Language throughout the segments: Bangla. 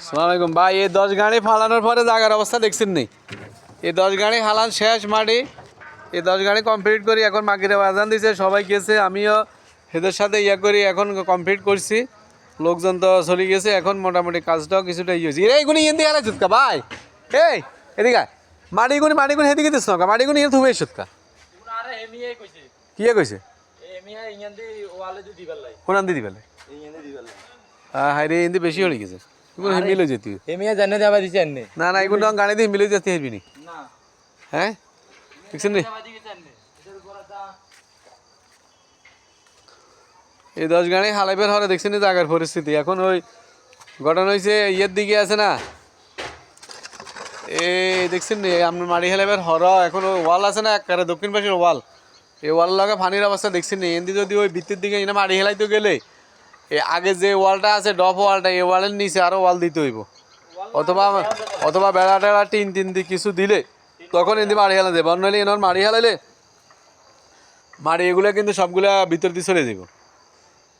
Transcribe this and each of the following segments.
আসসালামু আলাইকুম ভাই। এই 10 গাড়ি ফালানোর পরে জায়গার অবস্থা দেখছেন নি? এই 10 গাড়ি হালান শেষ মাটি। এই 10 গাড়ি কমপ্লিট করি, এখন মাগরিব আজান দিছে, সবাই গেছে, আমিও এদের সাথে করি, এখন কমপ্লিট করছি। লোকজন তো চলে গেছে, এখন মোটামুটি কাজটাও কিছুটা হয়েছে। এইগুলি এদিকে হালাই চুৎকা ভাই, এই এদিকে মাটিগুনি সেদিকে দিস না, মাটিগুনি এখানে থুবে সুৎকা। কি কইছে? কোনান দিদি বেলে হাই রে, ইন্দি বেশি হয়ে গেছে। মিলে যেতে না না, এগুলো গাড়ি দিয়ে মিলে যেতে হারবি নি। হ্যাঁ দেখছেন নি? এই 10 গাড়ি হালাইবের হরে দেখছেন নি জায়গার পরিস্থিতি। এখন ওই ঘটনা হয়েছে ইয়ের দিকে আছে না, এই দেখছেন নি আপনার মাটি হেলাইবের হর, এখন ওই ওয়াল আছে না একবারে দক্ষিণ পাশের ওয়াল, এই ওয়াল লাগা পানির অবস্থা দেখছেন নি। এমনি যদি ওই ভিত্তির দিকে এনে মাটি হেলাইতে গেলে এই আগে যে ওয়ালটা আছে ডপ ওয়ালটা, এই ওয়ালের নিচে আরও ওয়াল দিতে হইব, অথবা বেড়া টেড়া টিন দিয়ে কিছু দিলে তখন এমনি মারি হেলা যাবে। অন্য এনার মারি হেলাইলে মারি এগুলো কিন্তু সবগুলা ভিতর দিয়ে চলে যাব,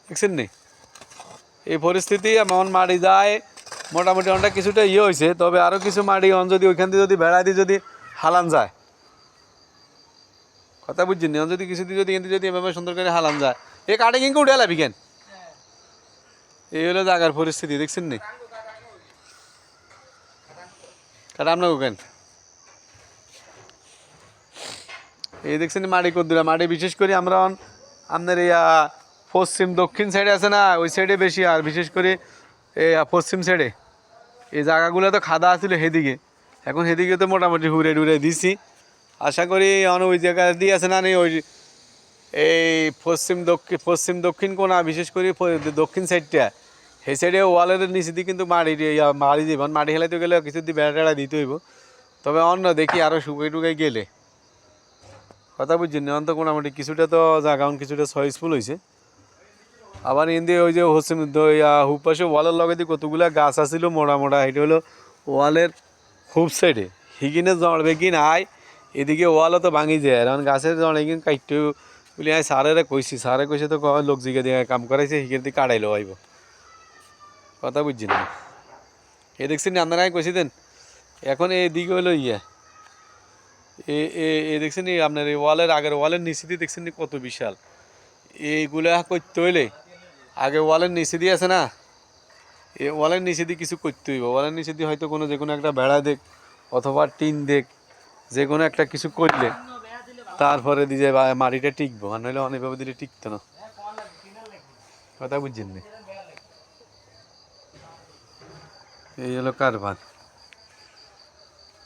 দেখছেন নি? এই পরিস্থিতি এমন মাটি যায় মোটামুটি অনেকটা কিছুটা হয়েছে, তবে আরও কিছু মাটি যদি ওইখান দিয়ে যদি বেড়া দিয়ে যদি হালান যায়, কথা বুঝছেন নি? যদি কিছু দিয়ে যদি এভাবে সুন্দর করে হালান যায়, এই কাটে কিন্তু উঠে এলাবি কেন? এই হলো জায়গার পরিস্থিতি, দেখছেন নি? কাটা আপনাকে কেন এই দেখছেন মাটি কদ্দুরা মাটি, বিশেষ করে আমরা আপনার এই পশ্চিম দক্ষিণ সাইডে আছে না, ওই সাইডে বেশি, আর বিশেষ করে এই পশ্চিম সাইডে এই জায়গাগুলো তো খাদা আছিল সেদিকে, এখন সেদিকে তো মোটামুটি হুড়ে দিছি। আশা করি ওই জায়গা দিয়ে আছে না ওই এই পশ্চিম দক্ষিণ কোনা, বিশেষ করে দক্ষিণ সাইডটা, সেই সাইডে ওয়ালের নিচে দিয়ে কিন্তু মারি দিব, মাটি হেলাইতে গেলে কিছু দিয়ে বেড়া টেড়া দিতে হইব। তবে অন্য দেখি আরও শুকাই গেলে, কথা বুঝছেন, অন্ত মোটামুটি কিছুটা তো জায়গা কিছুটা সয়েসফুল হয়েছে। আবার এদিকে ওই যে হচ্ছে হুপাশে ওয়ালের লগে দিয়ে কতগুলা গাছ আছিল মোটা, এটা হলো ওয়ালের হুপ সাইডে, হিগিনে জড়বে কি নাই, এদিকে ওয়ালও তো ভাঙি যায়, এখন গাছের জড়ে কিন কাটতে বলি আমি সারে কইছে তো লোক জিগে দিয়ে কাম করাইছে, হিগের দিয়ে কাটাইলো আইব, কথা বুঝছেন না? এ দেখছেন আপনারাই কইছি দেন। এখন এইদিকে হলো এ দেখছেন আপনার এই ওয়ালের আগের ওয়ালের নিচে দিয়ে দেখছেন কত বিশাল, এইগুলা করতে হইলে আগে ওয়ালের নিচে দিয়ে আছে না, এই ওয়ালের নিচে দিয়ে কিছু করতে হইব। ওয়ালের নিচে দিয়ে হয়তো যে কোনো একটা বেড়া দেখ অথবা টিন দেখ, যে কোনো একটা কিছু করলে তারপরে দিয়ে মাটিটা টিকবো, আর নইলে অনেকভাবে দিলে টিকতো না, কথা বুঝছেন না? এই হলো কারবার,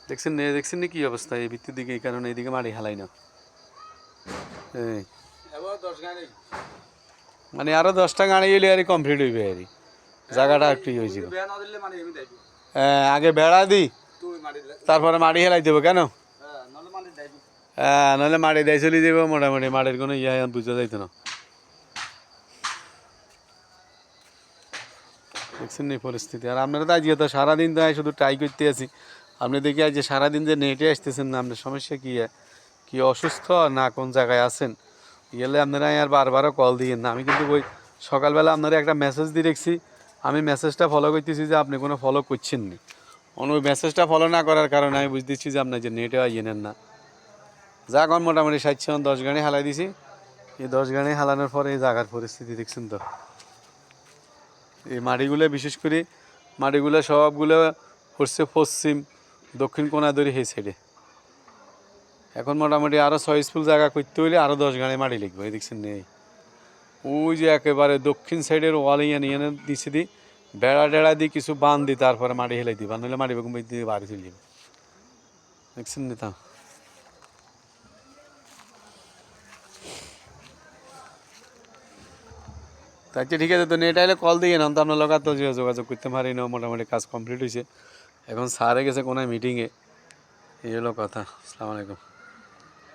দেখছেন কি অবস্থা এই ভিত্তির দিকে, এই কারণে এইদিকে মাটি হালাই না। এই মানে আরো 10টা গাড়ি এলে আর কমপ্লিট হইবে, আর জায়গাটা একটু হয়েছিল। আগে বেড়া দিই তারপরে মাটি হেলাই দেবো কেন? হ্যাঁ, নাহলে মাটি দেয় চলে যাবো, মোটামুটি মাটির কোনো বুঝতে যাইতো না। দেখছেন এই পরিস্থিতি। আর আপনারা তো আজকে তো সারাদিন তো শুধু ট্রাই করতে আছি, আপনি দেখি আজ সারাদিন যে নেটে আসতেছেন না, আপনার সমস্যা কি অসুস্থ না কোন জায়গায় আছেন? গেলে আপনারা আর বারবারও কল দিয়েন না। আমি কিন্তু ওই সকালবেলা আপনারা একটা মেসেজ দিয়ে রেখেছি, আমি মেসেজটা ফলো করতেছি যে আপনি কোনো ফলো করছেন না। ওই মেসেজটা ফলো না করার কারণে আমি বুঝতেছি যে আপনার যে নেটে নেন না। যাক, মোটামুটি 60 গাড়ি হালাই দিছি। এই 10 গাড়ি হালানোর পরে এই জায়গার পরিস্থিতি দেখছেন তো। এই মাটিগুলো বিশেষ করে মাটিগুলো সবগুলো হচ্ছে পশ্চিম দক্ষিণ কোনা ধরে সেই সাইডে। এখন মোটামুটি আরও সয়েসফুল জায়গা করতে হইলে আরও 10 গাড়ি মাটি লিখবো। এই দেখছেন নেই ওই যে একেবারে দক্ষিণ সাইডের ওয়াল ইয়ে দিচ্ছে দিই বেড়া টেড়া দিয়ে কিছু বান দিই, তারপরে মাটি হেলাই দিই, বান হলে মাটি বেগুন দিয়ে বাড়ি চলে যাবে, দেখছেন নি তা? আচ্ছা ঠিক আছে, তো নেট আইলে কল দিয়ে নাম তো আপনার লগা তো যোগাযোগ করতে পারি না। মোটামুটি কাজ কমপ্লিট হয়েছে, এখন স্যারে গেছে কোনো মিটিংয়ে, এই হলো কথা। আসসালামু আলাইকুম।